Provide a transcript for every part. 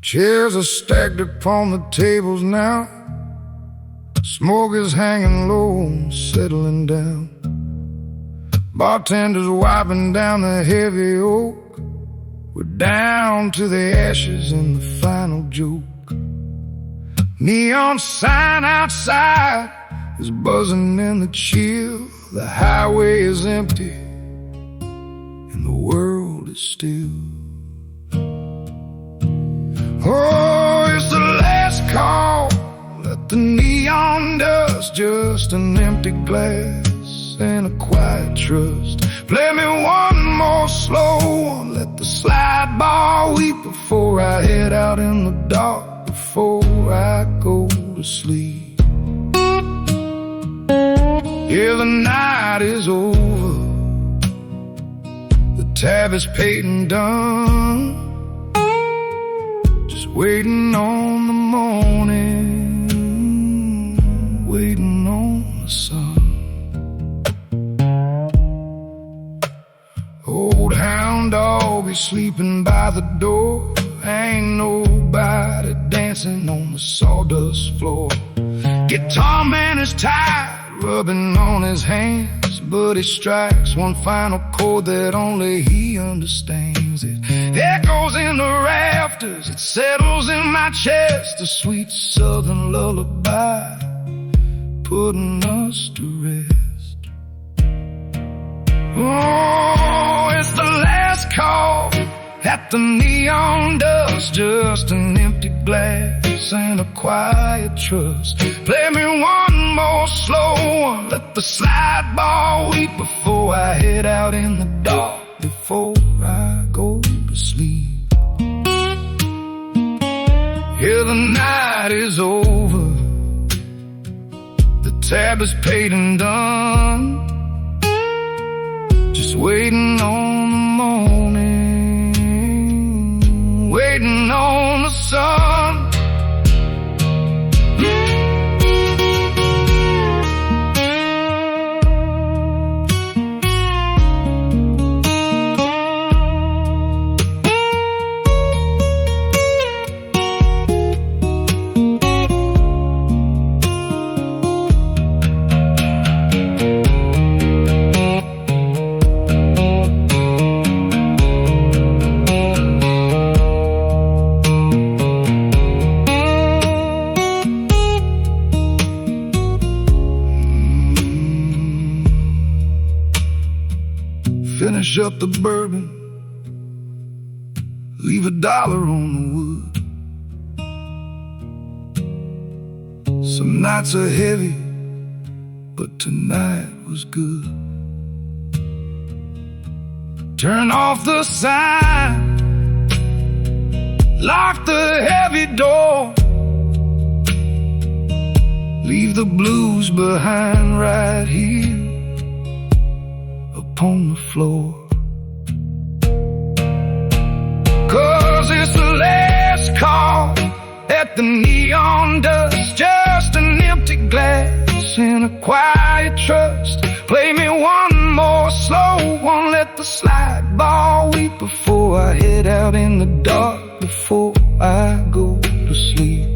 Chairs are stacked upon the tables now. Smoke is hanging low, settling down. Bartenders wiping down the heavy oak. We're down to the ashes in the final joke. Neon sign outside is buzzing in the chill. The highway is empty and the world is still. Oh, it's the last call. Let the neon dust, just an empty glass and a quiet trust. Play me one more slow one. Let the slide bar weep before I head out in the dark, before I go to sleep. Yeah, the night is over. The tab is paid and done. Waiting on the morning, waiting on the sun. Old hound dog is sleeping by the door. Ain't nobody dancing on the sawdust floor. Guitar man is tired, rubbing on his hands, but he strikes one final chord that only he understands. It echoes in the rafters, it settles in my chest, a sweet southern lullaby putting us to rest. Oh, it's the last call at the neon dust, just an empty glass and a quiet trust. Play me one more slow one. Let the slide bar weep before I head out in the dark, before I go to sleep. Yeah, the night is over. The tab is paid and done. Just waiting on the morning, waiting on the sun. Finish up the bourbon, leave $1 on the wood. Some nights are heavy, but tonight was good. Turn off the sign, lock the heavy door. Leave the blues behind right here upon the floor. 'Cause it's the last call at the neon dust, just an empty glass and a quiet trust. Play me one more slow one. Let the slide bar weep before I head out in the dark, before I go to sleep.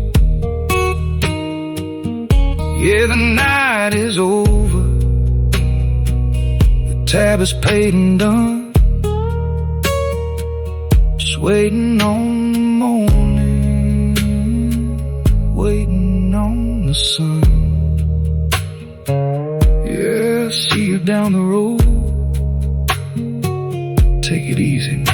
Yeah, the night is over. Tab is paid and done. Just waiting on the morning, waiting on the sun. Yeah, see you down the road. Take it easy now.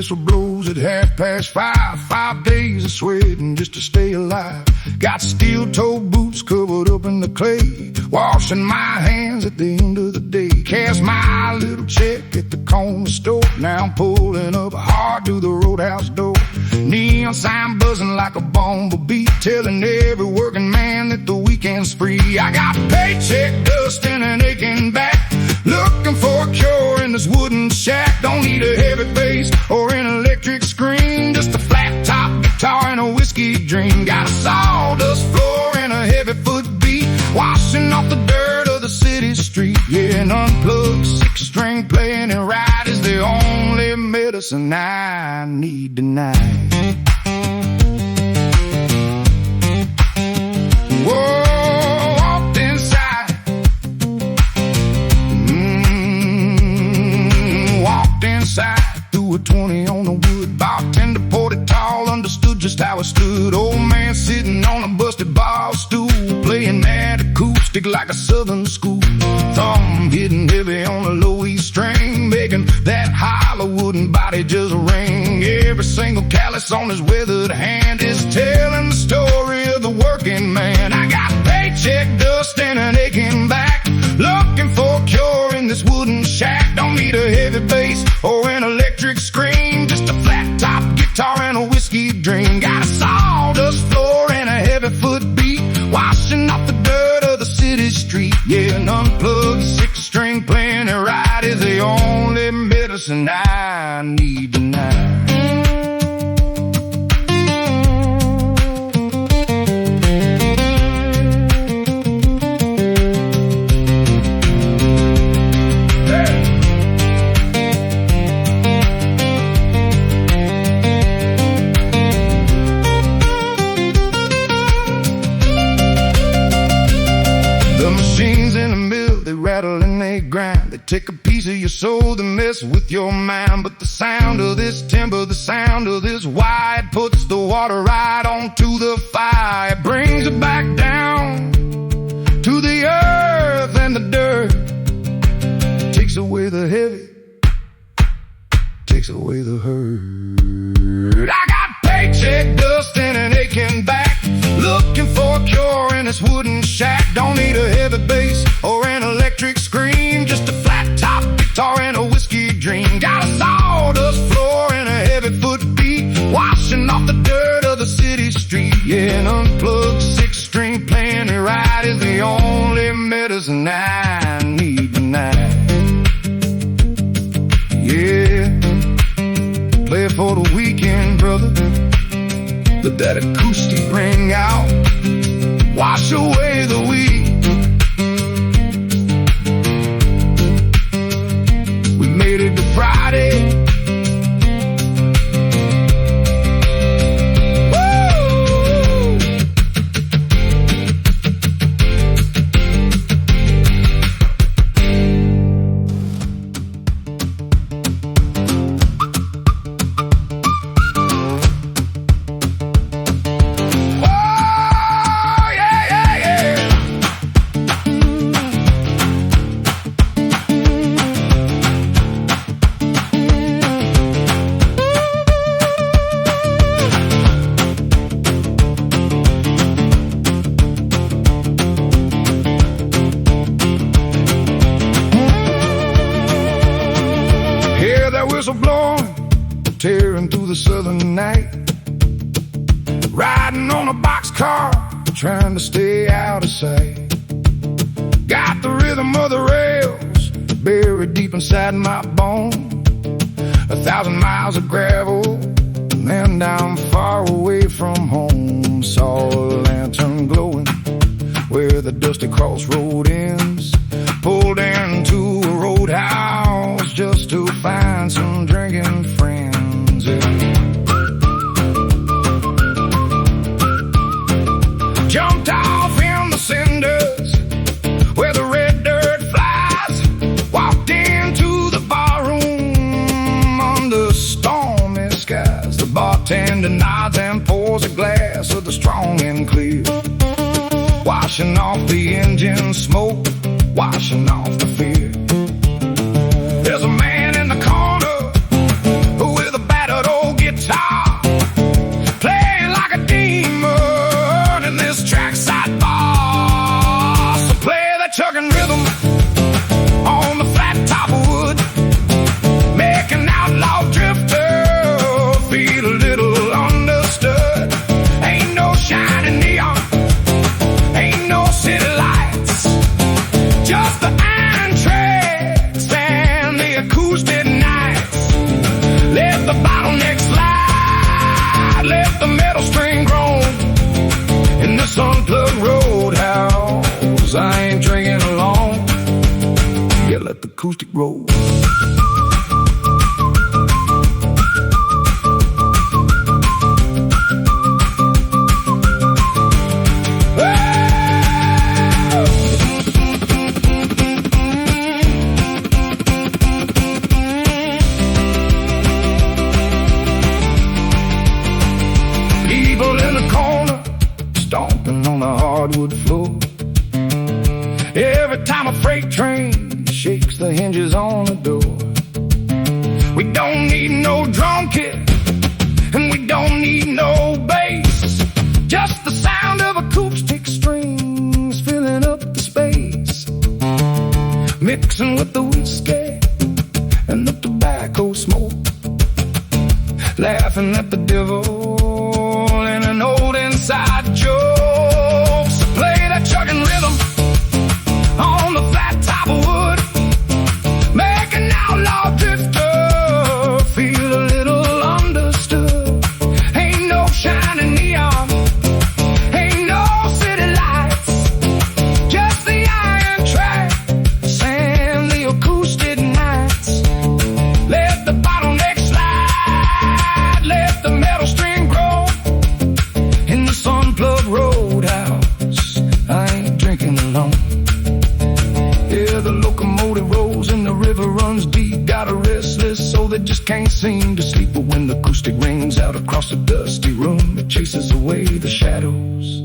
whistle blows at 5:30. 5 days of sweating just to stay alive. Got steel-toed boots covered up in the clay, washing my hands at the end of the day. Cash my little check at the corner store. Now I'm pulling up hard to the Roadhouse door. Neon sign buzzing like a bumblebee, telling every working man that the weekend's free. I got paycheck dust and an aching back, looking for a cure in this wooden shack. Don't need a heavy bass or an electric screen, just a flat top guitar and a whiskey dream. Got a sawdust floor and a heavy foot beat, washing off the dirt of the city street. Yeah, an unplugged 6-string playing it right is the only medicine I need tonight. Whoa, walked inside. Walked inside, threw a 20 on the wood. Bartender poured it tall, understood just how it stood. Old man sitting on a busted bar stool, playing that acoustic like a southern school. Thumb hitting heavy on a low E string, making that hollow wooden body just ring. Every single callus on his weathered hand is telling the story of the working man. I got paycheck dust and an aching back, looking for a cure in this wooden shack. Don't need a heavy bass or an electric screen, just a flat top guitar and a whiskey dream. Got a sawdust floor and a heavy foot beat, washing off the dirt of the city street. Yeah, an unplugged 6-string playing it right is the only medicine I need tonight. The machines in the mill, they rattle and they grind. They take a piece of your soul, they mess with your mind. But the sound of this timber, the sound of this wire, puts the water right onto the fire. It brings it back down to the earth and the dirt. Takes away the heavy, takes away the hurt. I got paycheck dust and an aching back, looking for a cure in this wooden shack. Don't need a heavy bass or an electric screen, just a flat top guitar and a whiskey dream. Got a sawdust floor and a heavy foot beat, washing off the dirt of the city street. Yeah, an unplugged 6-string playing it right is the only medicine I need tonight. Yeah, play it for the weekend, brother. Let that acoustic ring out, wash away the weed. We made it to Friday. Whistle blowing, tearing through the southern night, riding on a boxcar, trying to stay out of sight. Got the rhythm of the rails buried deep inside my bones. 1,000 miles of gravel, and then down far away from home. Saw a lantern glowing where the dusty crossroad ends. Pulled into a roadhouse just to find some drinking friends. Jumped off in the cinders where the red dirt flies. Walked into the barroom under stormy skies. The bartender nods and pours a glass of the strong and clear, washing off the engine smoke, washing off the fear. There's a man in the corner with a battered 'cause I ain't drinking alone. Yeah, let the acoustic roll. People in the corner stomping on the hardwood floor. Every time a freight train shakes the hinges on the door. We don't need no drum kit, and we don't need no bass. Just the sound of acoustic strings filling up the space, mixing with the whiskey and the tobacco smoke, laughing at the devil in an old inside joke. So play that chugging rhythm on the flat top of wood, make an outlaw drifter feel a little understood. Ain't no shining neon, ain't no city lights, just the iron track and the acoustic nights. Let the bottleneck slide, let the metal string grow. In the sun-plugged roadhouse, I ain't drinking alone. Yeah, the locomotive rolls and the river runs deep. Got a restless soul that just can't seem to sleep. But when the acoustic rings out across the dusty room, it chases away the shadows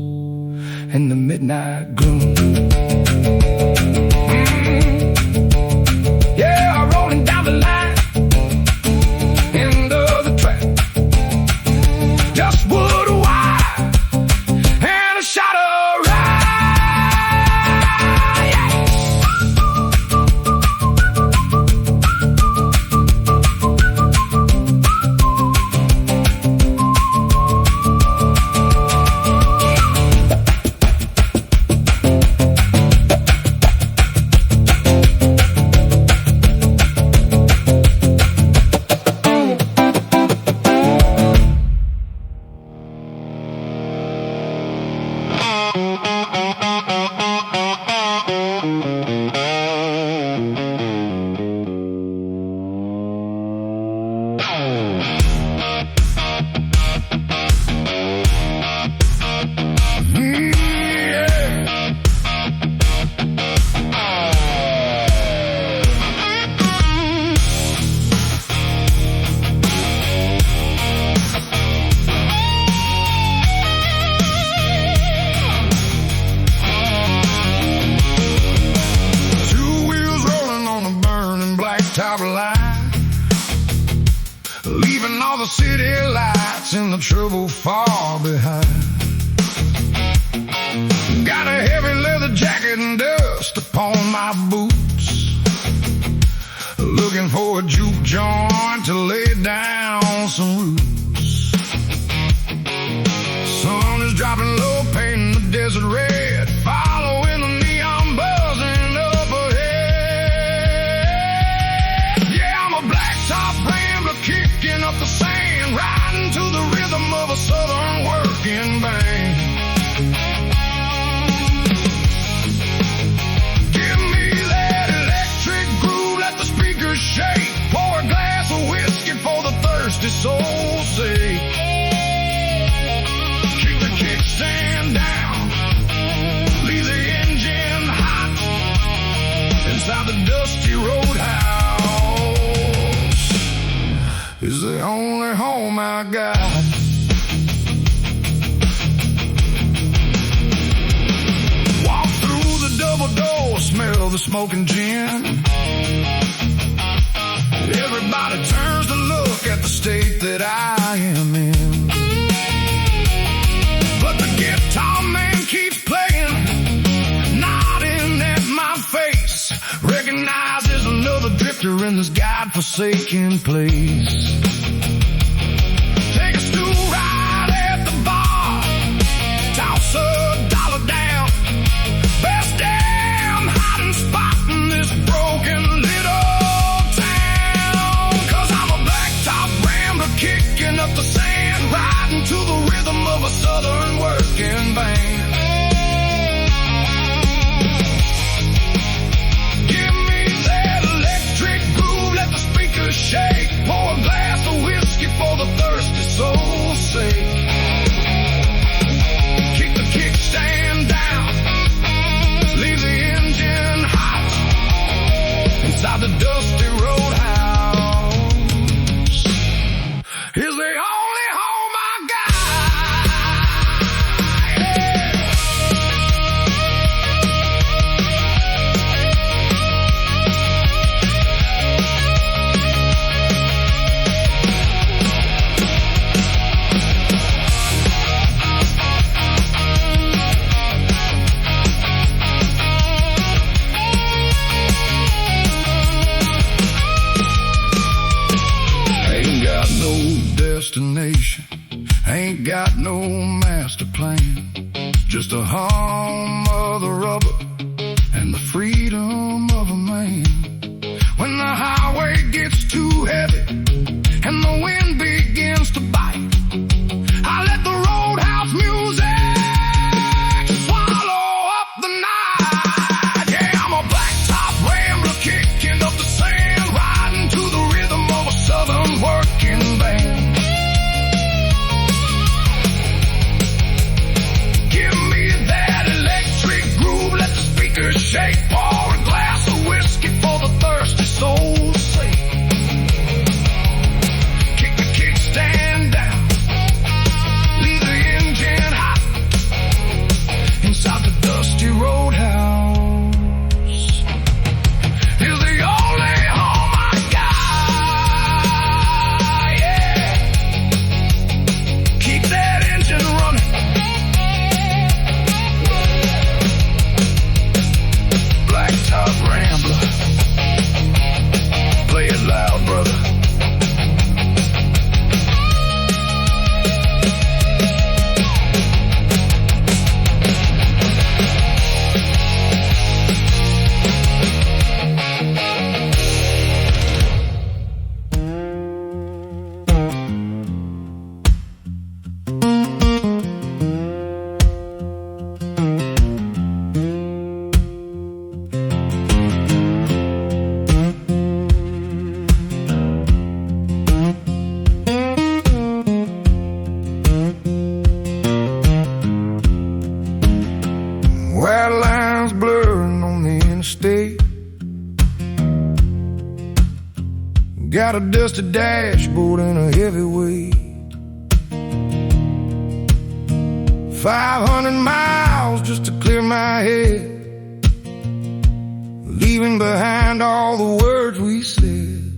and the midnight gloom. Yeah, rolling down the line, end of the track, just wood wire and a shot of rye. Top line, leaving all the city lights and the trouble far behind. Got a heavy leather jacket and dust upon my boots, looking for a juke joint to lay down some roots. Sun is dropping low, painting the desert red, following the neon buzzing up ahead. Yeah, I'm a blacktop rambler kicking up the sand, riding to the rhythm of a southern working band. Give me that electric groove, let the speakers shake, pour a glass of whiskey for the thirsty soul's sake. Keep the kickstand down, leave the engine hot, inside the dusty roadhouse is the only home I got. Walk through the double door, smell the smoking gin. Everybody turns to look at the state that I am in. But the guitar man keeps playing, nodding at my face, recognizes another drifter in this godforsaken place. Take a stool right at the bar, toss a dollar down, best damn hiding spot in this broken little town. 'Cause I'm a blacktop rambler kicking up the sand, riding to the rhythm of a southern working band. just a hum of the rubber and the freedom of a man. When the highway gets too heavy and the wind begins to bite, I let the roadhouse music swallow up the night. Yeah, I'm a blacktop rambler kicking up the sand, riding to the rhythm of a southern working band. Give me that electric groove, let the speakers shake, pour a glass of whiskey for the thirsty soul's sake. Kick the kickstand down, leave the engine hot, inside the dusty roadhouse is the only home I got. Yeah, keep that engine running. Blacktop Rambler, play it loud, brother. White lines blurring on the interstate, got a dusty dashboard and a heavy weight. 500 miles just to clear my head, leaving behind all the words we said.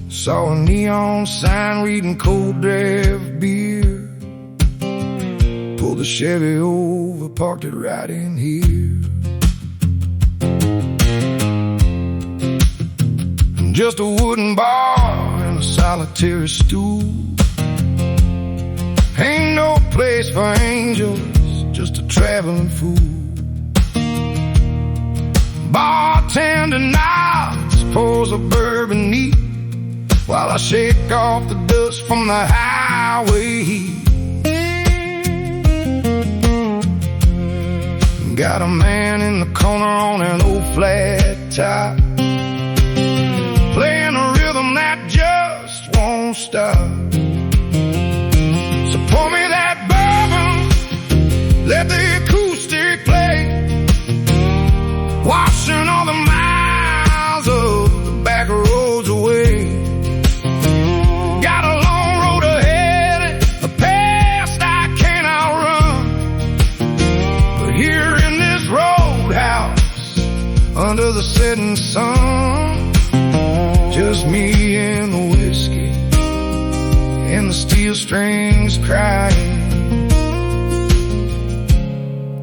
Saw a neon sign reading cold draft beer, pulled the Chevy over, parked it right in here. Just a wooden bar and a solitary stool, ain't no place for angels, just a traveling fool. Bartender nods, pours a bourbon neat, while I shake off the dust from the highway heat. Got a man in the corner on an old flat top, playing a rhythm that just won't stop. So pour me that bourbon, let the acoustic play, washing all the miles of the back roads away. Got a long road ahead, a past I can't outrun, but here in this roadhouse under the setting sun, just me and the whiskey and the steel strings crying,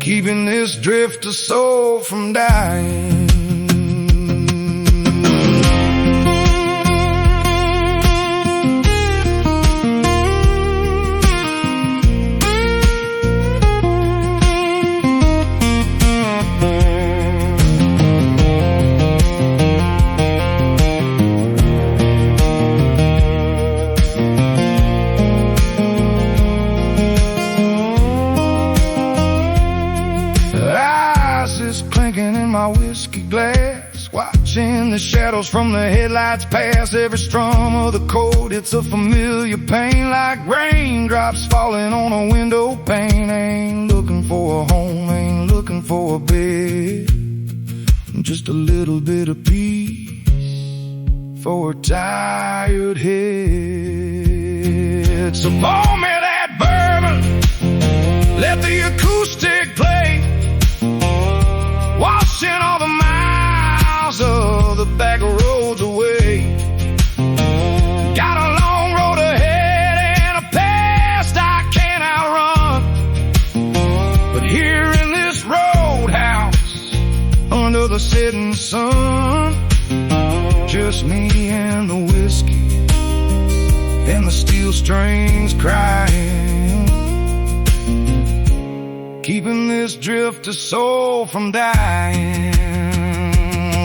keeping this drifter soul from dying. Clinking in my whiskey glass, watching the shadows from the headlights pass. Every strum of the chord, it's a familiar pain, like raindrops falling on a window pane. Ain't looking for a home, ain't looking for a bed, just a little bit of peace for a tired head. So pour me that bourbon, let the acoustic play, washing all the miles of the back roads away. Got a long road ahead and a past I can't outrun, but here in this roadhouse under the setting sun, just me and the whiskey and the steel strings crying, keeping this drifter soul from dying.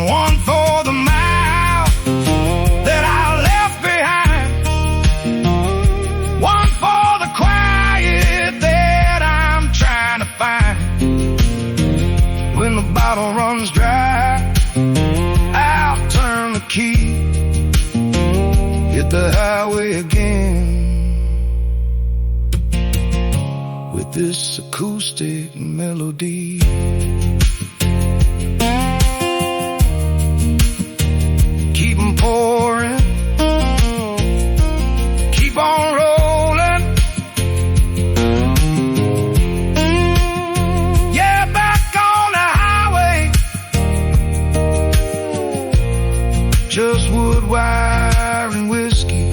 One for the mile that I left behind, one for the quiet that I'm trying to find. When the bottle runs dry, I'll turn the key, hit the highway again with this acoustic melody. Keep 'em pouring, keep on rolling. Yeah, back on the highway, just wood, wire, and whiskey.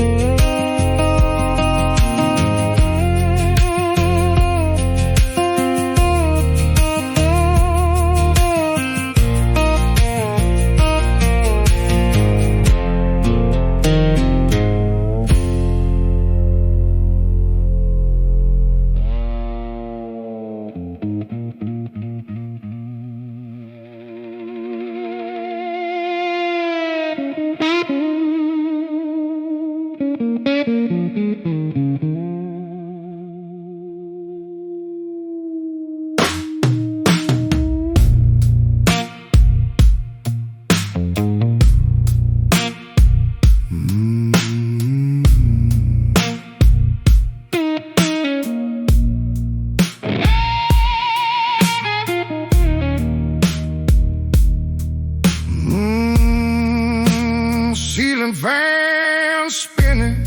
Ceiling fan spinning,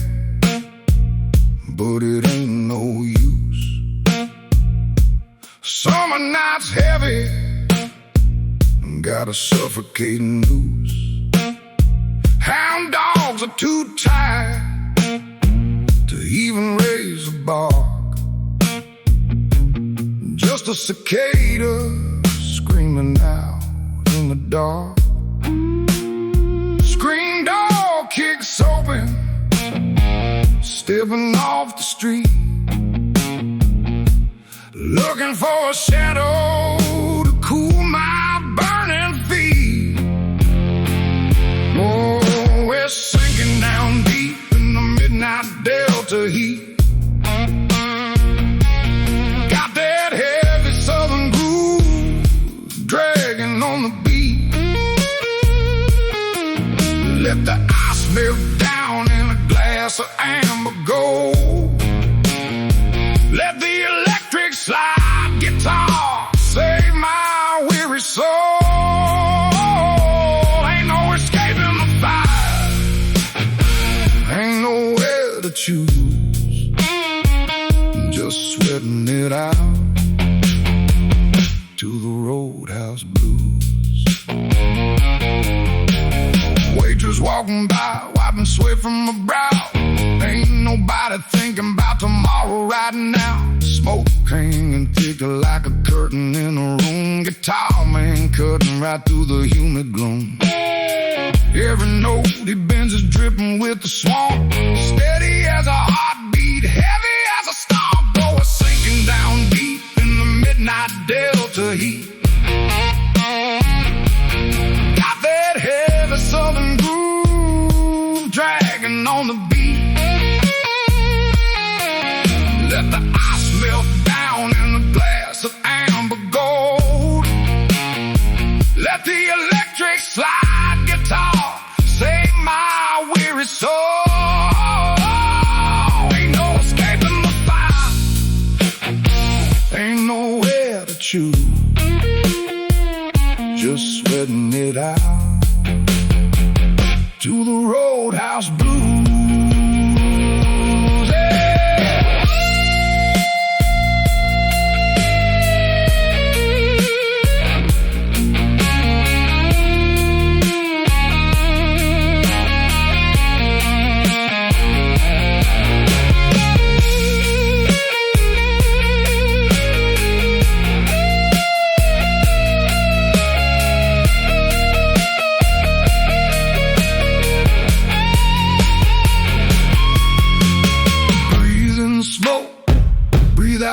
but it ain't no use. Summer nights heavy, got a suffocating noose. Hound dogs are too tired to even raise a bark. Just a cicada screaming out in the dark. Screen door kicks open, stepping off the street, looking for a shadow to cool my burning feet. Oh, we're sinking down deep in the midnight delta heat. Got that heavy southern groove dragging on the beat. Let the ice melt down in a glass of amber gold. Let the electric slide guitar save my weary soul. Ain't no escaping the fire, ain't nowhere to choose. Just sweating it out to the Roadhouse Blues. Waitress walking by, wiping sweat from my brow. Ain't nobody thinking about tomorrow right now. Smoke hanging thick like a curtain in a room. Guitar man cutting right through the humid gloom. Every note he bends is dripping with the swamp. Steady as a heartbeat, heavy as a storm. Though it's sinking down deep in the midnight delta heat. Got that heavy southern groove dragging on the beat. Let the ice melt down in a glass of amber gold. Let the electric slide guitar save my weary soul.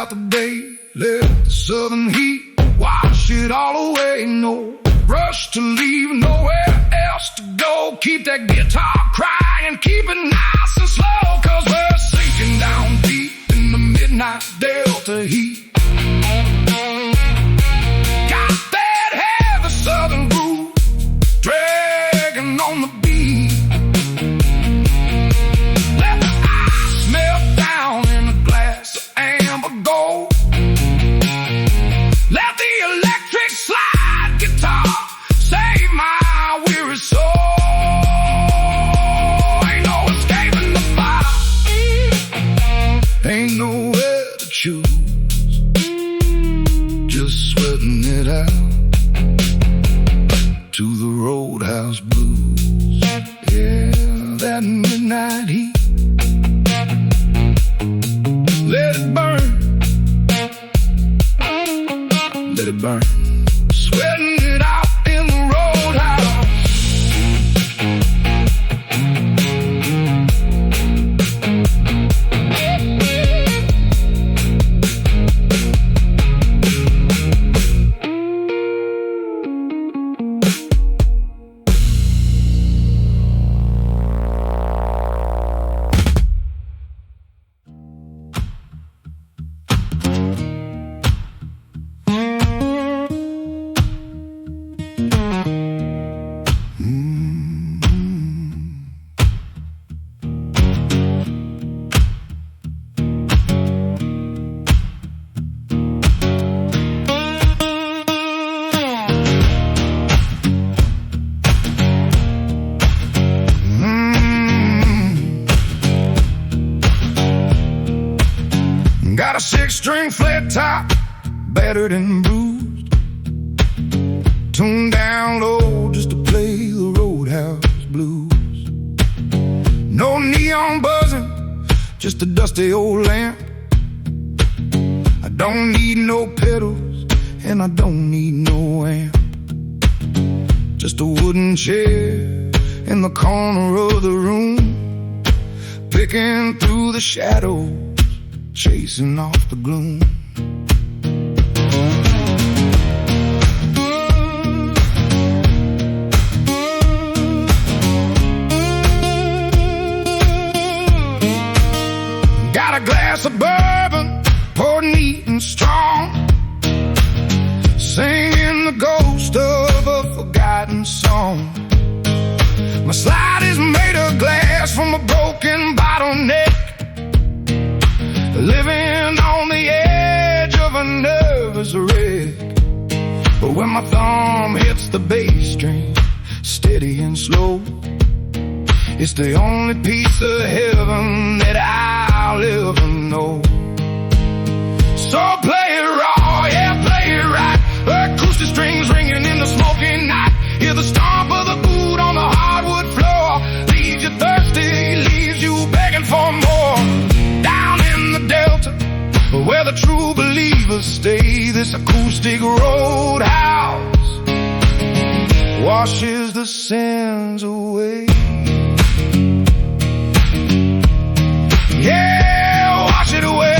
out the day. Let the southern heat wash it all away. No rush to leave, nowhere else to go. Keep that guitar crying, keep it nice and slow, 'cause we're sinking down deep in the midnight delta heat. Got that heavy southern groove dragging on the beat. Let the ice melt down in a glass of amber gold. Let the electric slide guitar save my weary soul. Ain't no escaping the fire, ain't nowhere to choose. Just sweating it out to the Roadhouse Blues. Yeah, that midnight heat. Let it burn, let it burn. Sweating it out in the Roadhouse. Got a 6-string flat top, battered and bruised, tuned down low just to play the Roadhouse Blues. No neon buzzing, just a dusty old lamp. I don't need no pedals, and I don't need no amp. Just a wooden chair in the corner of the room, picking through the shadows, chasing off the gloom. Got a glass of bourbon, poured neat and strong, singing the ghost of a forgotten song. My slide is made of glass from a broken bottleneck, living on the edge of a nervous wreck. But when my thumb hits the bass string, steady and slow, it's the only piece of heaven that I'll ever know. So play it raw, yeah, play it right. Acoustic strings ringing in the smoky night. Hear the stomp of the boot on the hardwood floor. Leaves you thirsty, leaves you begging for more. Down in the Delta, where the true believers stay, this acoustic roadhouse washes the sins away. Yeah, wash it away.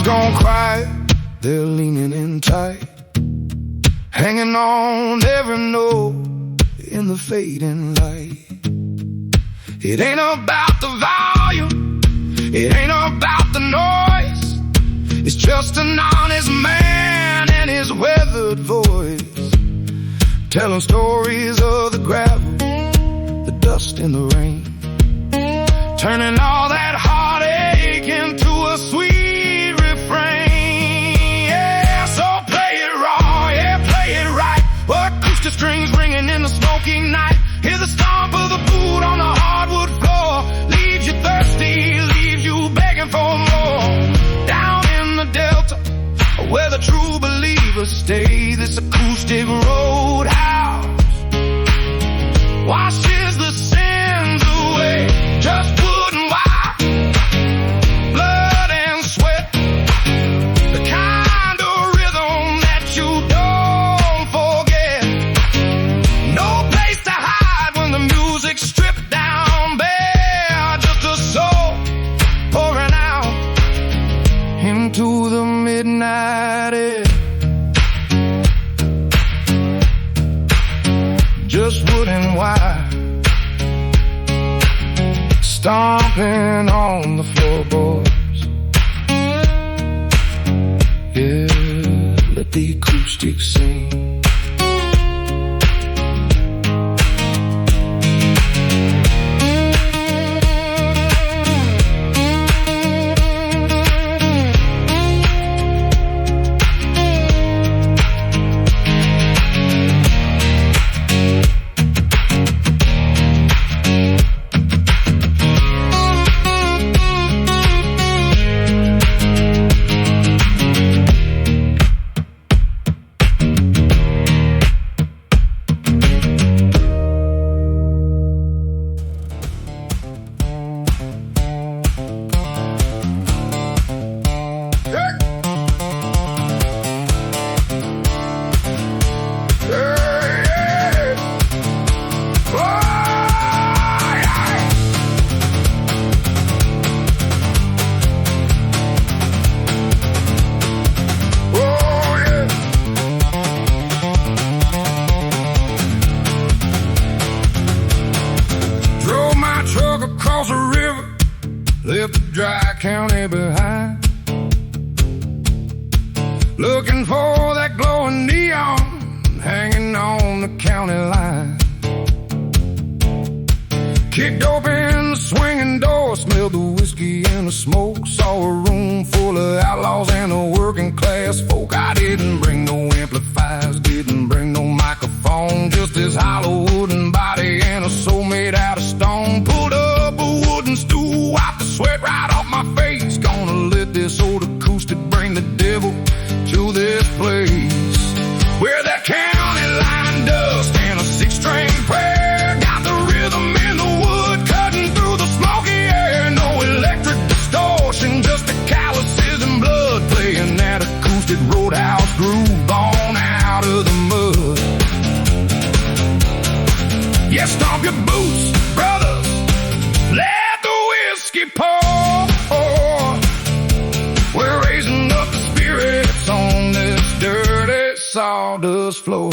Gone quiet, they're leaning in tight, hanging on every note in the fading light. It ain't about the volume, it ain't about the noise. It's just an honest man and his weathered voice, telling stories of the gravel, the dust and the rain, turning all that heartache into a sweet refrain. Yeah, so play it raw, yeah, play it right. Acoustic strings ringing in the smoky night. Hear the stomp of the boot on the hardwood floor. Leaves you thirsty, leaves you begging for more. Down in the Delta, where the true believers stay, this acoustic roadhouse washes the sins away. Just wood and wire, blood and sweat, into the midnight air. Just wood and wire, stomping on the floorboards. Yeah, let the acoustic sing. Across the river, left the dry county behind, looking for that glowing neon hanging on the county line. Kicked open the swinging door, smelled the whiskey and the smoke, saw a room full of outlaws and the working class folk. I didn't bring no amplifiers, didn't bring no microphone, just this hollow wooden body and a soul made out of stone. Pulled up a wooden stool, wiped the sweat right off my face. Gonna let this old acoustic bring the devil to this place, where that county line dust and a six-string prayer got the rhythm in the wood cutting through the smoky air. No electric distortion, just the calluses and blood playing that acoustic roadhouse groove born out of the mud. Yeah, stomp your boots, brothers, let the whiskey pour. We're raising up the spirits on this dirty sawdust floor.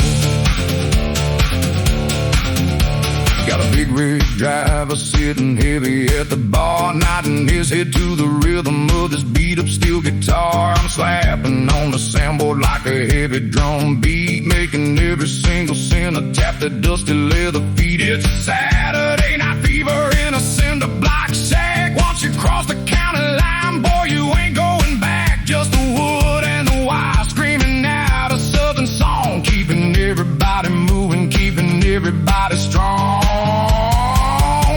Got a big rig driver sitting heavy at the bar, nodding his head to the rhythm of this beat up steel guitar. I'm slapping on the soundboard like a heavy drum beat, making every single center tap the dusty leather feet. It's Saturday night fever in a cinder block shack. Once you cross the county line, boy, you ain't going back. Just the wood and the wire screaming out a southern song, keeping everybody moving, keeping everybody strong.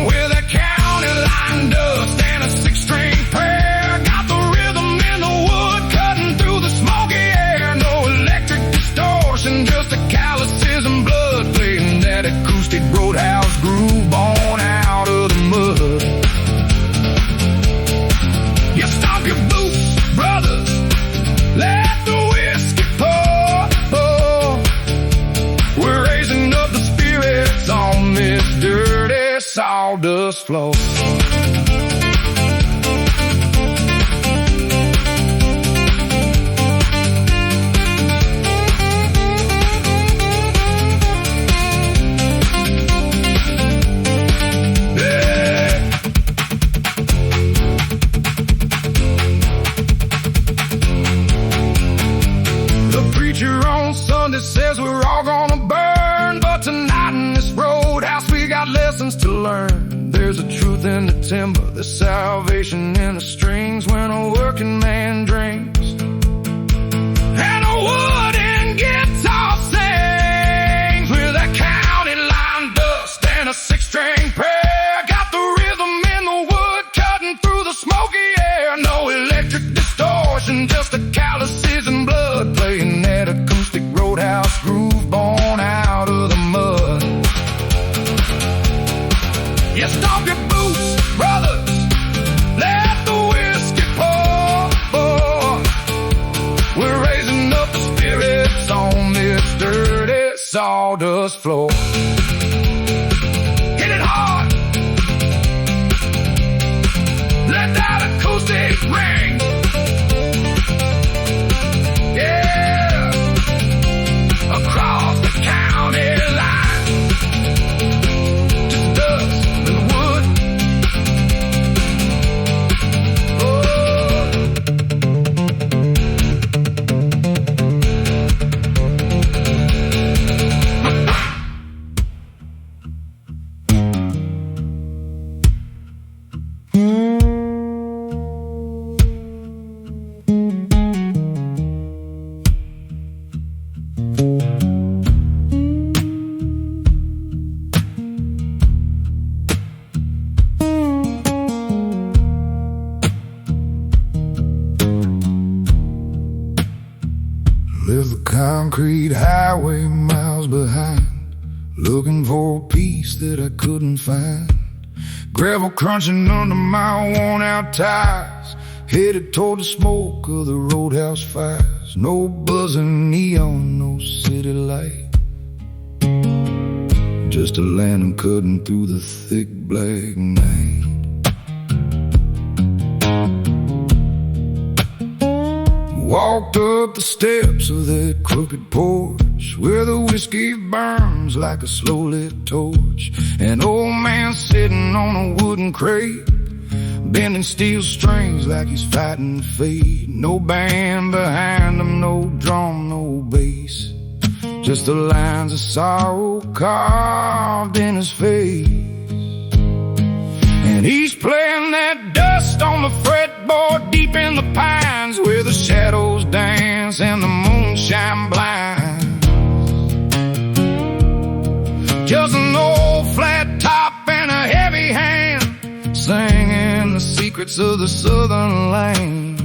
With a county line dust and a six-string prayer, got the rhythm in the wood cutting through the smoky air. No electric distortion, just the calluses and blood playing that acoustic roadhouse groove born out of the mud. You stomp your boots, brothers, let the whiskey pour. We're raising up the spirits on this dirty sawdust floor. On Sunday says we're all gonna burn, but tonight in this roadhouse we got lessons to learn. There's a truth in the timber, there's salvation in the strings when a working man drinks, and a wooden guitar sings. With that county line dust and a six-string prayer, got the rhythm in the wood cutting through the smoky air. No electric distortion, just the calluses and blood playing that acoustic roadhouse groove born out of the mud. You stomp your boots, brothers, let the whiskey pour. We're raising up the spirits on this dirty sawdust floor. Hit it hard, let that acoustic ring. Left the concrete highway miles behind, looking for a piece that I couldn't find. Gravel crunching under my worn out tires, headed toward the smoke of the roadhouse fires. No buzzing neon, no city light, just a lantern cutting through the thick black night. Walked up the steps of that crooked porch, where the whiskey burns like a slow-lit torch. An old man sitting on a wooden crate, bending steel strings like he's fighting fate. No band behind him, no drum, no bass, just the lines of sorrow carved in his face. And he's playing that dust on the fretboard deep in the pines, where the shadows dance and the moonshine blinds. Just an old flat top and a heavy hand, singing the secrets of the southern land.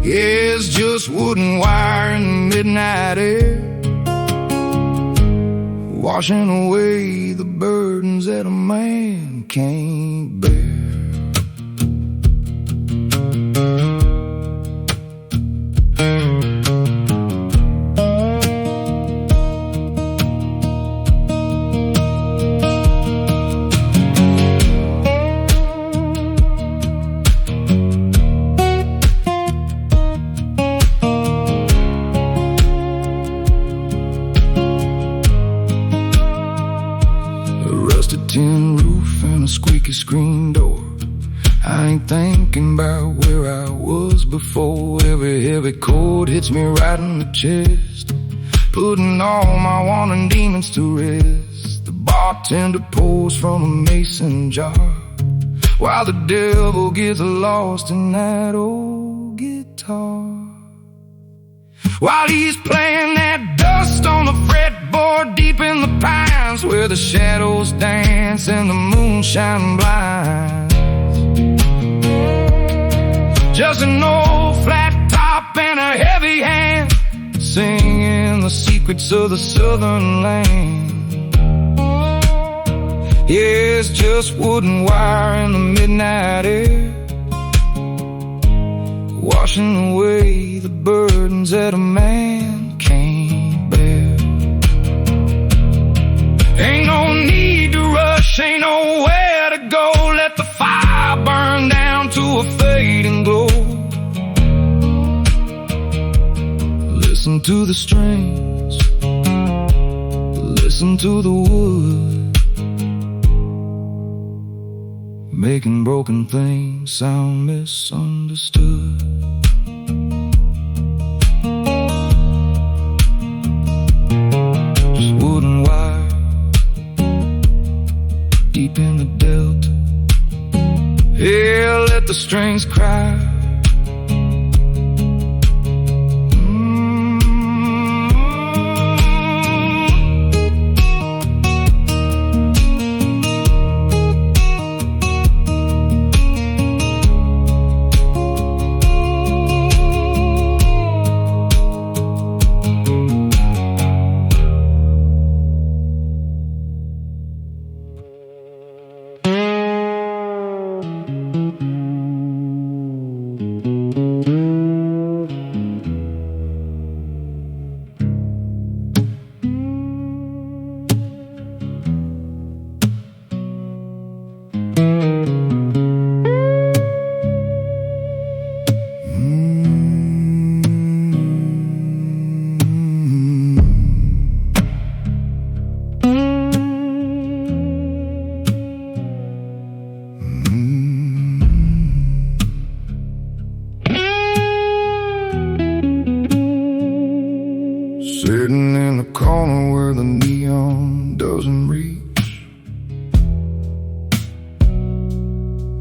Yeah, it's just wooden wire in the midnight air, washing away the burdens that a man can't bear. Tin roof and a squeaky screen door. I ain't thinking about where I was before. Every heavy chord hits me right in the chest, putting all my wanting demons to rest. The bartender pours from a mason jar, while the devil gets lost in that old guitar. While he's playing that dust on the fretboard deep in the pines, where the shadows dance and the moonshine blinds. Just an old flat top and a heavy hand, singing the secrets of the southern land. Yeah, it's just wooden wire in the midnight air, washing away the burdens that a man can't bear. Ain't no need to rush, ain't nowhere to go. Let the fire burn down to a fading glow. Listen to the strings, listen to the wood, making broken things sound misunderstood. Just wooden wire deep in the delta. Yeah, let the strings cry. Sitting in the corner where the neon doesn't reach,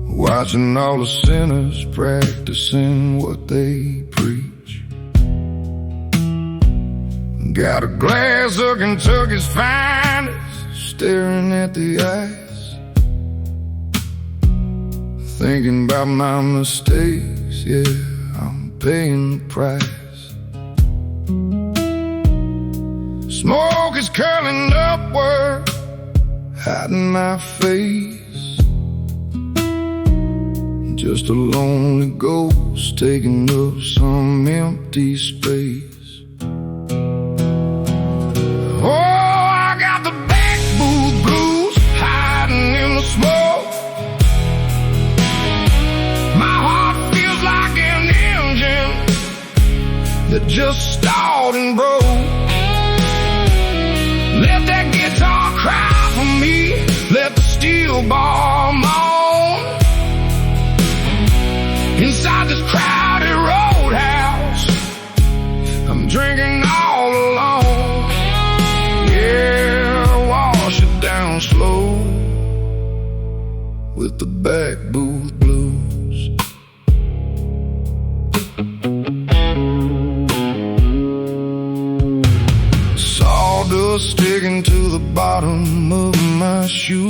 watching all the sinners practicing what they preach. Got a glass of Kentucky's finest staring at the ice, thinking about my mistakes. Yeah, I'm paying the price. Smoke is curling upward, hiding my face. Just a lonely ghost taking up some empty space. Oh, I got the back booth blues hiding in the smoke. My heart feels like an engine that just stalled and broke. Let that guitar cry for me, let the steel bar moan. Inside this crowded roadhouse, I'm drinking all alone. Yeah, wash it down slow with the back booth blues. Sawdust sticking to the bottom of my shoe.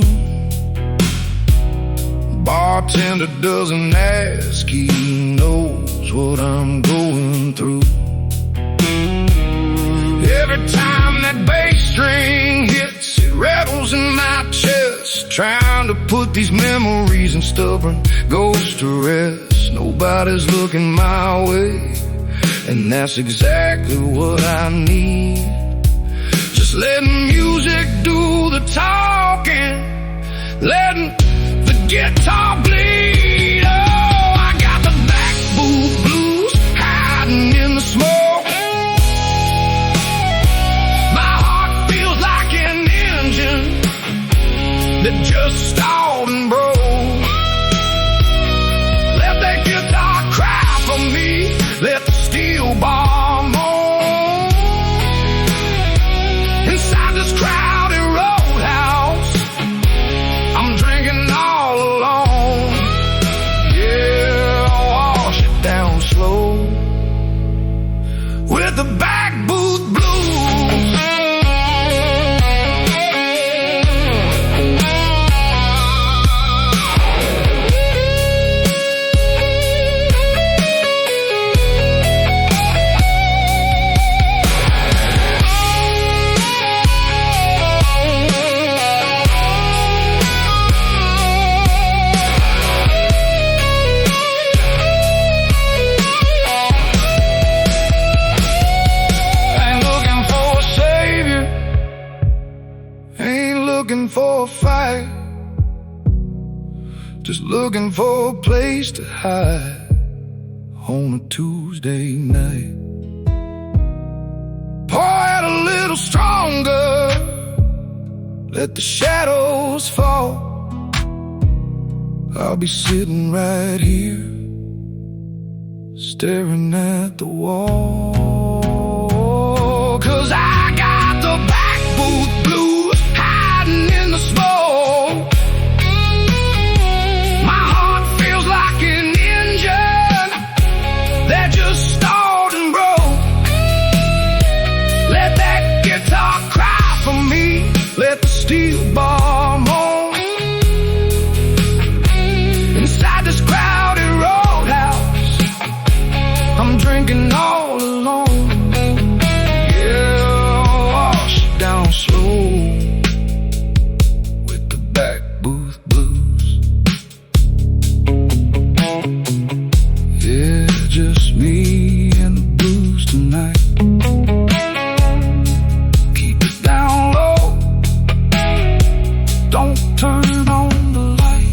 Bartender doesn't ask, he knows what I'm going through. Every time that bass string hits, it rattles in my chest, trying to put these memories and stubborn ghosts to rest. Nobody's looking my way, and that's exactly what I need. Just letting music do the talking, letting the guitar bleed. Oh, I got the back booth blues hiding in the smoke. My heart feels like an engine that just stalled and broke. Let that guitar cry for me, let the steel bar moan. Inside this crowded roadhouse, I'm drinking all alone. Yeah, wash it down slow with the back booth blues. Looking for a fight, just looking for a place to hide on a Tuesday night. Pour it a little stronger, let the shadows fall. I'll be sitting right here, staring at the wall. 'Cause I got the back booth blues in the smoke. My heart feels like an engine that just stalled and broke. Let that guitar cry for me, let the steel bar moan. Inside this crowded roadhouse, I'm drinking all alone. Yeah, wash it down slow. Booth blues. Yeah, just me and the blues tonight. Keep it down low, don't turn on the light.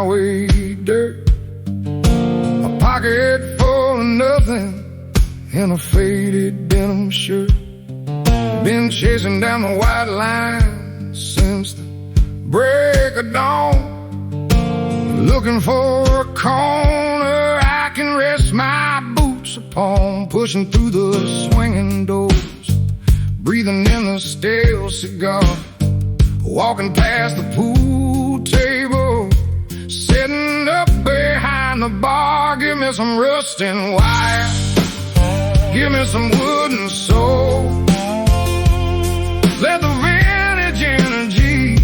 highway dirt, a pocket full of nothing, and a faded denim shirt. Been chasing down the white line since the break of dawn, looking for a corner I can rest my boots upon, pushing through the swinging doors, breathing in the stale cigar, walking past the pool table, sitting up behind the bar. Give me some rusting wire, give me some wood and soul. Let the vintage energy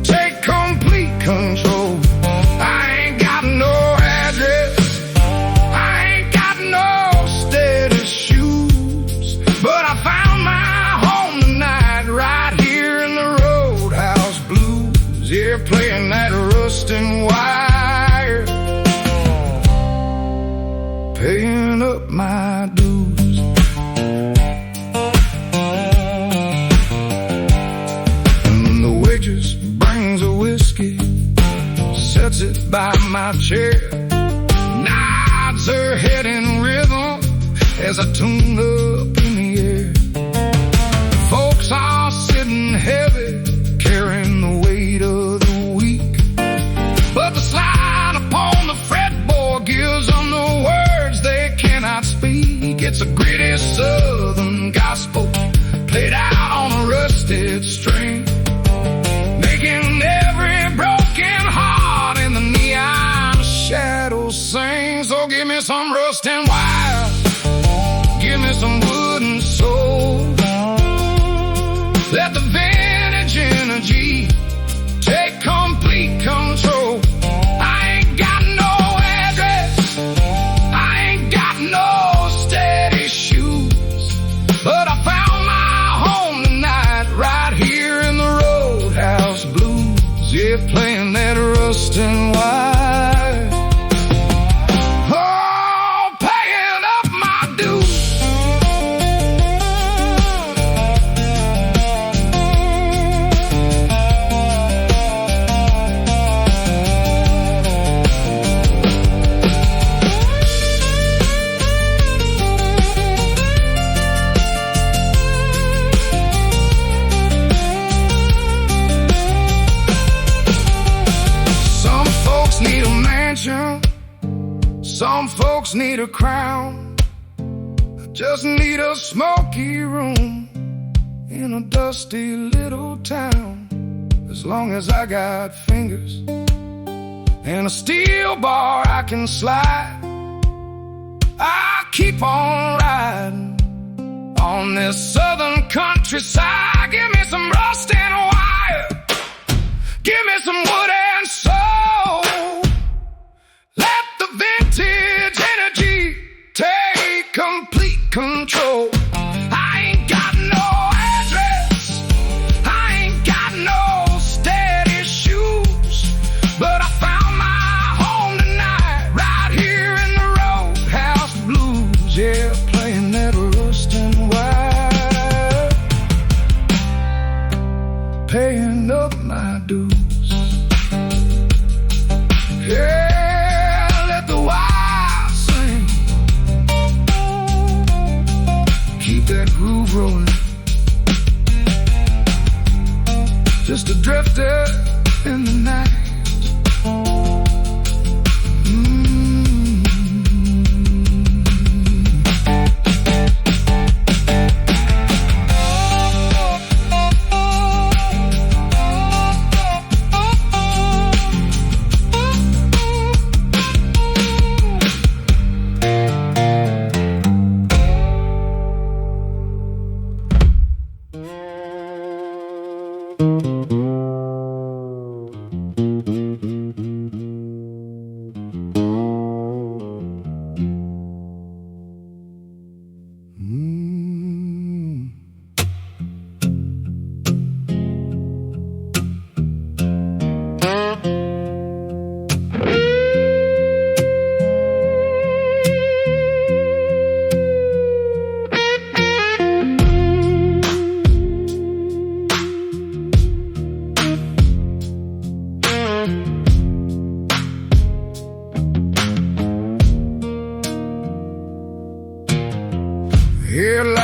take complete control. I ain't got no address, I ain't got no steady shoes, but I found my home tonight right here in the Roadhouse Blues. Yeah, playing that rusting wire, paying up my dues. Brings a whiskey, sets it by my chair, nods her head in rhythm as I tune up in the air. Folks are sitting heavy, carrying the weight of the week, but the slide upon the fretboard gives them the words they cannot speak. It's a gritty southern gospel played out on a rusted string, making every broken heart in the neon shadows sing. So give me some rusting wire, give me some wood and soul. Let the vintage energy take complete control. I ain't got no address, I ain't got no steady shoes, but I found my home tonight right here in the Roadhouse Blues. Yeah, playing that rusting wire, oh, paying up my dues. Need a mansion, some folks need a crown. I just need a smoky room in a dusty little town. As long as I got fingers and a steel bar I can slide, I keep on riding on this southern countryside. Give me some rust and wire, give me some wood and soul. Let the vintage energy take complete control. I ain't got no address, I ain't got no steady shoes, but I found my home tonight right here in the Roadhouse Blues. Yeah, playing that rusting wire, paying up my dues. Yeah.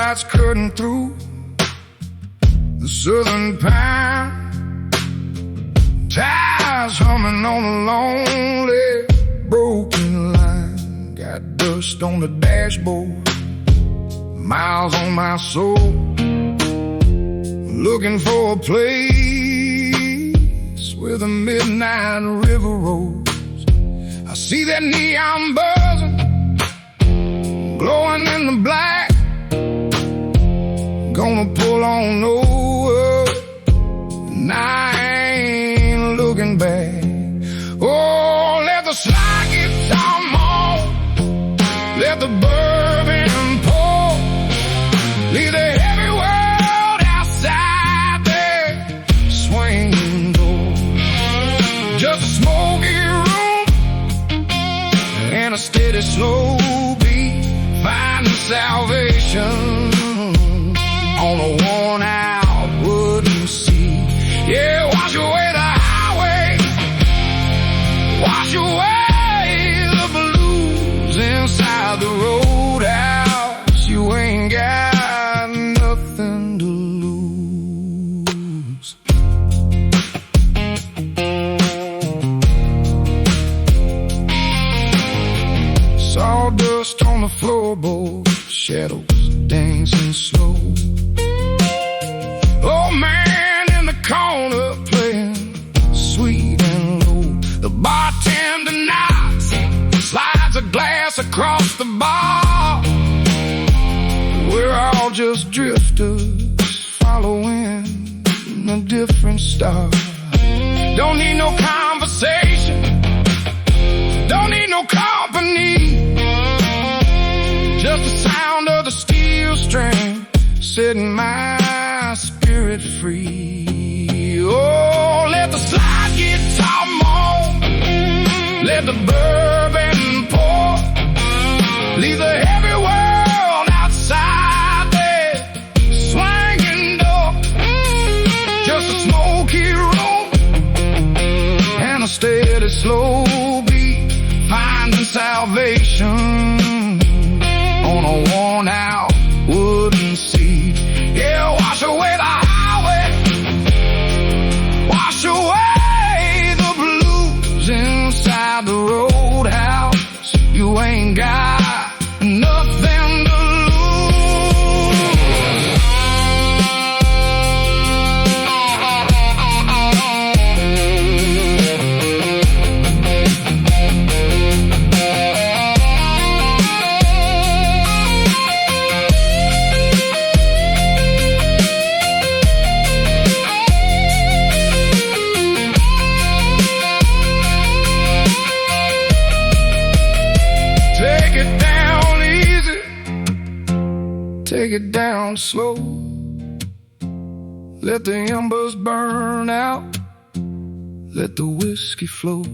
lights cutting through the southern pine, tires humming on a lonely broken line. Got dust on the dashboard, miles on my soul, looking for a place where the midnight river rolls. I see that neon buzzing, glowing in the black. Gonna pull on over, and I ain't looking back. Oh, let the slide guitar moan, let the bourbon pour, leave the heavy world outside there, swinging door. Just a smoky room and a steady slow beat, finding salvation on a worn out wooden seat. Yeah, wash away the highway, wash away the blues inside the roadhouse. You ain't got nothing to lose. Sawdust on the floorboard, shadows dancing slow. Old man in the corner playing sweet and low. The bartender knocks, slides a glass across the bar. We're all just drifters following a different star. Don't need no conversation, don't need no company, just the sound of the steel string setting my spirit free. Oh, let the slide guitar moan, let the bourbon pour, leave the heavy world outside there, swinging door. Just a smoky room and a steady slow beat, finding salvation on a worn out wooden seat. Yeah, wash away the highway, wash away the blues inside the roadhouse. You ain't got nothing to take it down slow, let the embers burn out, let the whiskey flow.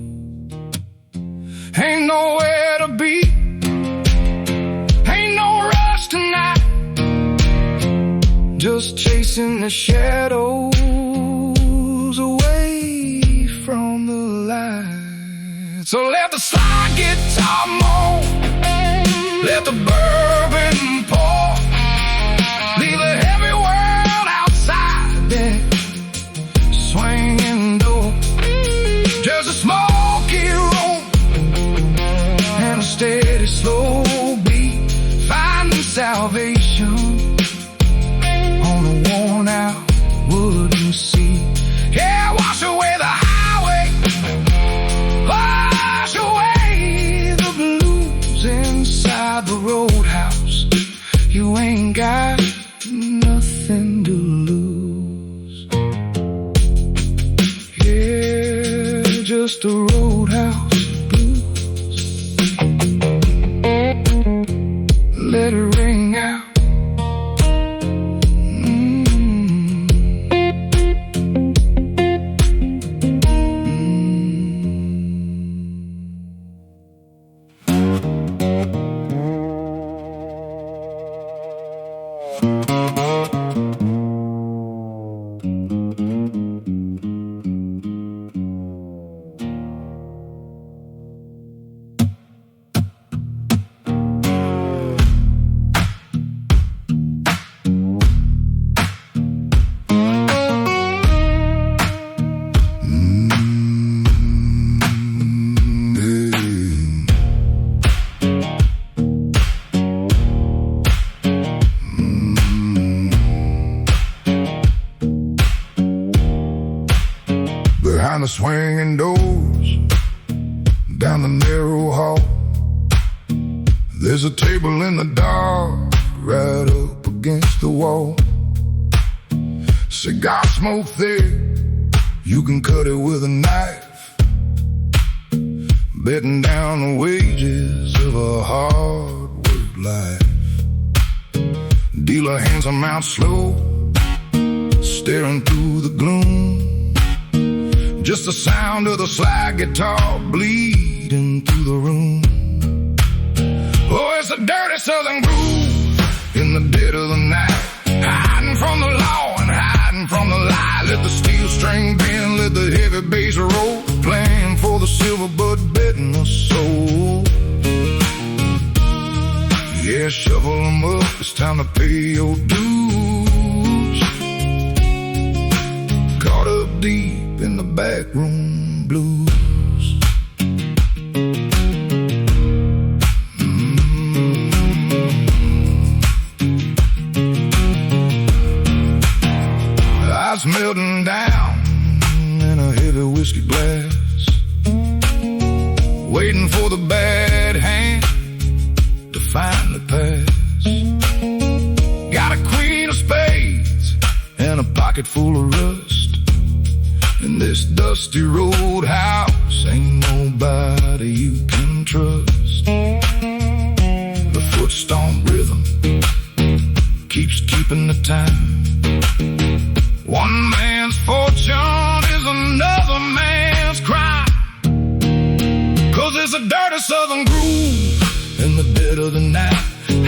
Ain't nowhere to be, ain't no rush tonight, just chasing the shadows away from the light. So let the slide guitar moan, let the bourbon pour, leave the heavy world outside there, swinging door. Just a smoky room and a steady slow beat, finding salvation on a worn out wooden seat. Yeah, wash away the highway, wash away the blues inside the roadhouse. behind the swinging doors, down the narrow hall. There's a table in the dark, right up against the wall. Cigar smoke thick, you can cut it with a knife, betting down the wages of a hard work life. Dealer hands them out slow, staring through the gloom. Just the sound of the slide guitar bleeding through the room. Oh, it's a dirty southern groove in the dead of the night, hiding from the law and hiding from the light. Let the steel string bend, let the heavy bass roll, playing for the silver bud betting the soul. Yeah, shovel them up, it's time to pay your dues. Caught up deep in the backroom blues. Ice melting down in a heavy whiskey glass, waiting for the bad hand to finally pass. Got a queen of spades and a pocket full of rust. In this dusty roadhouse ain't nobody you can trust. The foot stomp rhythm keeps keeping the time. One man's fortune is another man's crime. 'Cause it's a dirty southern groove in the dead of the night,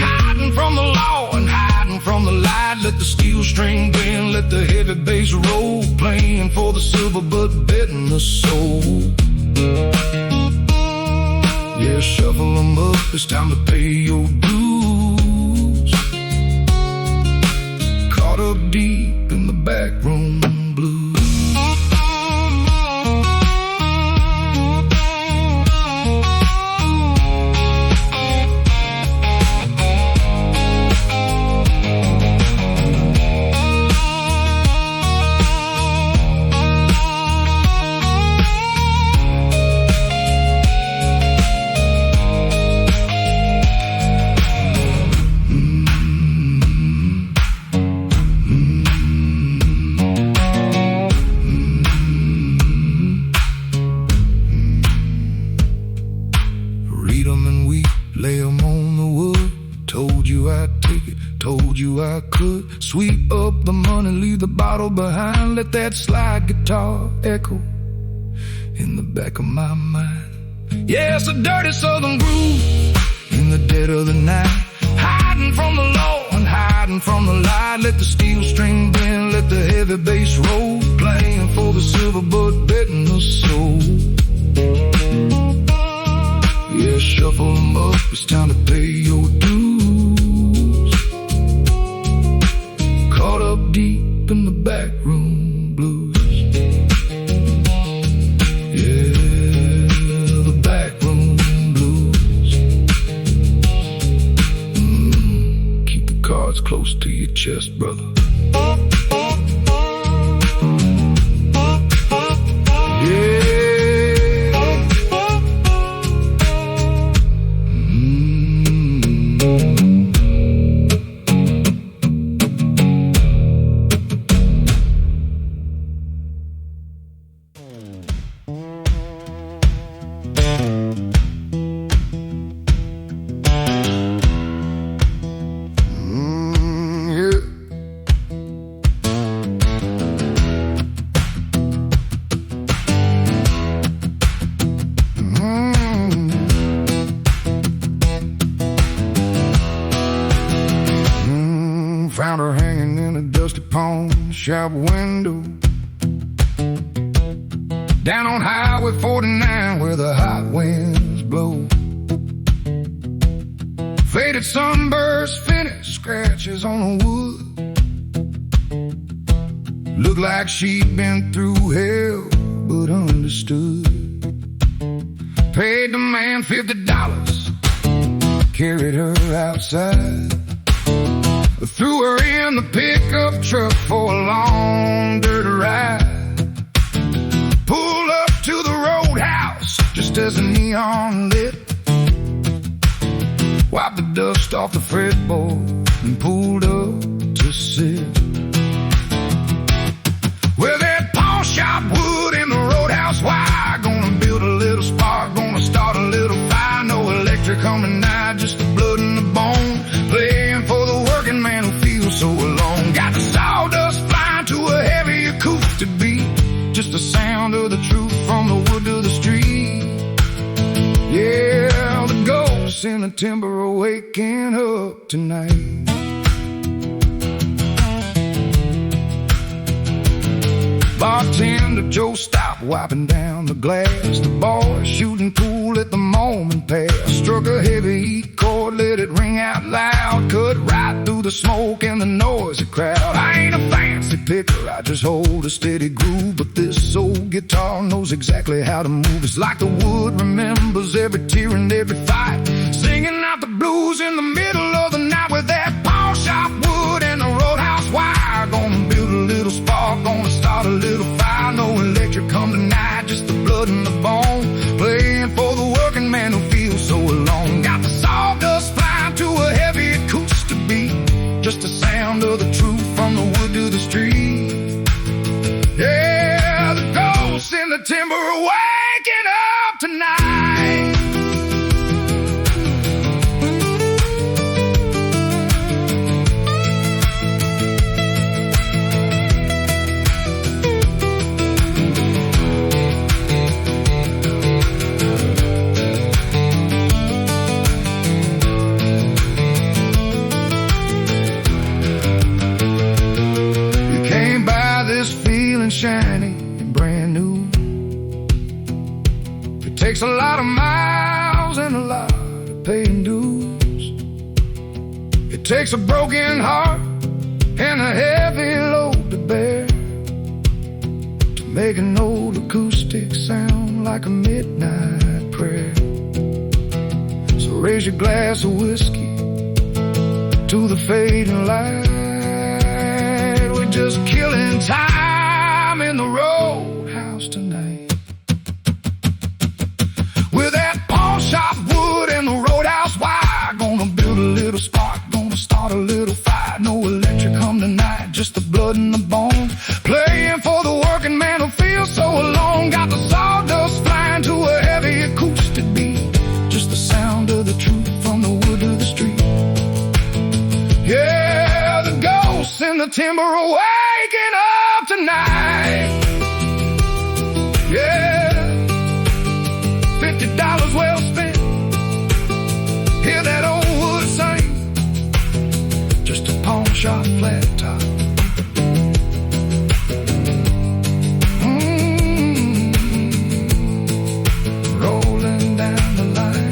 hiding from the law and hiding from the light. Let the steel string bend, let the heavy bass roll, playing for the silver but betting the soul. Yeah, shuffle them up, it's time to pay your dues. Caught up deep in the backroom blues. I could sweep up the money, leave the bottle behind. Let that slide guitar echo in the back of my mind. Yeah, it's a dirty southern groove in the dead of the night, hiding from the law and hiding from the light. Let the steel string bend, let the heavy bass roll, playing for the silver but betting the soul. Yeah, shuffle them up, it's time to pay your dues. Caught up deep in the backroom blues. Yeah, the backroom blues. Keep the cards close to your chest, brother. Found her hanging in a dusty pawn shop window, down on Highway 49 where the hot winds blow. Faded sunburst finish, scratches on the wood. Looked like she'd been through hell but understood. Paid the man $50, carried her outside, threw her in the pickup truck for a long dirt ride. Pulled just as the neon lit. Wiped the dust off the fretboard and pulled up to sit. With that pawn shop wood and the roadhouse wire, gonna build a little spark, gonna start a little fire. No electric on the night, just the blood and the bone, playing for the working man who feels so alone. Got the sawdust flying to a heavy acoustic beat, just the sound of the truth from the wood to the street. Yeah, the ghosts in the timber are waking up tonight. Bartender Joe stopped wiping down the glass. The boys shooting pool at the moment pass. Struck a heavy E chord, let it ring out loud. Cut right through the smoke and the noisy crowd. I ain't a fancy picker, I just hold a steady groove. But this old guitar knows exactly how to move. It's like the wood remembers every tear and every fight, singing out the blues in the middle of the night. With that pawn shop wood and the roadhouse wire, gonna build a little spark, gonna start a little fire. No electric come tonight, just the blood and the bone, playing for the working man who feels so alone. Got the sawdust flying to a heavy acoustic beat, just the sound of the truth from the wood to the street. Yeah, the ghosts in the timber are waking up tonight. Shiny and brand new. It takes a lot of miles and a lot of paying dues. It takes a broken heart and a heavy load to bear to make an old acoustic sound like a midnight prayer. So raise your glass of whiskey to the fading light. We're just killing time in the roadhouse tonight. With that pawn shop wood and the roadhouse wire, gonna build a little spark, gonna start a little fire. No electric come tonight, just the blood and the bone, playing for the working man who feels so alone. Got the sawdust flying to a heavy acoustic beat, just the sound of the truth from the wood to the street. Yeah, the ghosts in the timber are waking up tonight. Yeah, $50 well spent. Hear that old wood sing, just a pawn shop flat top. Rolling down the line.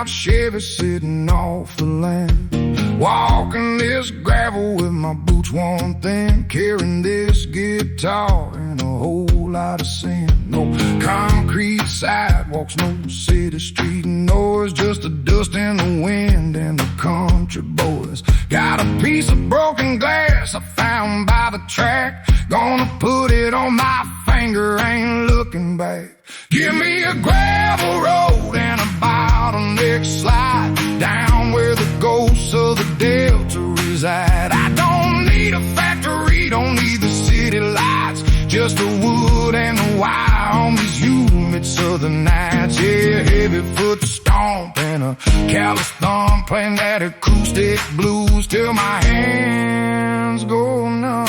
Chevy sitting off the land, walking this gravel with my boots worn thin, carrying this guitar and a whole lot of sin. No concrete sidewalks, no city street noise, just the dust and the wind and the country boys. Got a piece of broken glass I found by the track, gonna put it on my finger, ain't looking back. Give me a gravel road and a bottleneck slide down where the ghosts of the Delta reside. I don't need a factory, don't need the city lights, just the wood and the wire on these humid southern nights. Yeah, heavy foot stomp and a callous thumb, playing that acoustic blues till my hands go numb.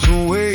Away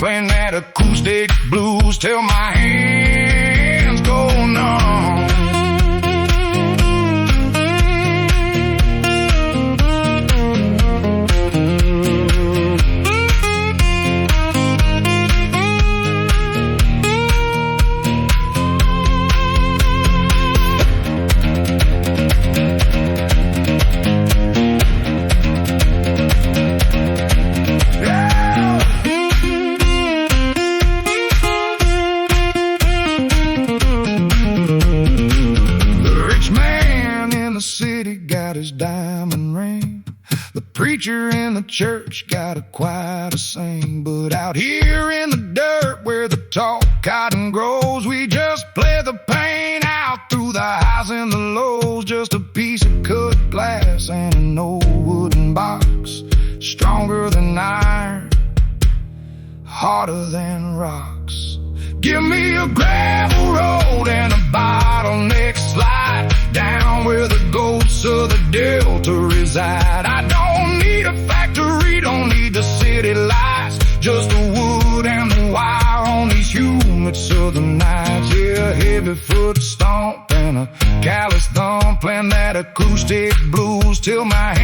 playing that acoustic blues till my hands go numb. The city got his diamond ring. The preacher in the church got a choir to sing. But out here in the dirt where the tall cotton grows, we just play the pain out through the highs and the lows. Just a piece of cut glass and an old wooden box, stronger than iron, harder than rocks. Give me a gravel road and a bottleneck slide down where the goats of the Delta reside. I don't need a factory, don't need the city lights, just the wood and the wire on these humid southern nights. Yeah, a heavy foot stomp and a callous thumb, playing that acoustic blues till my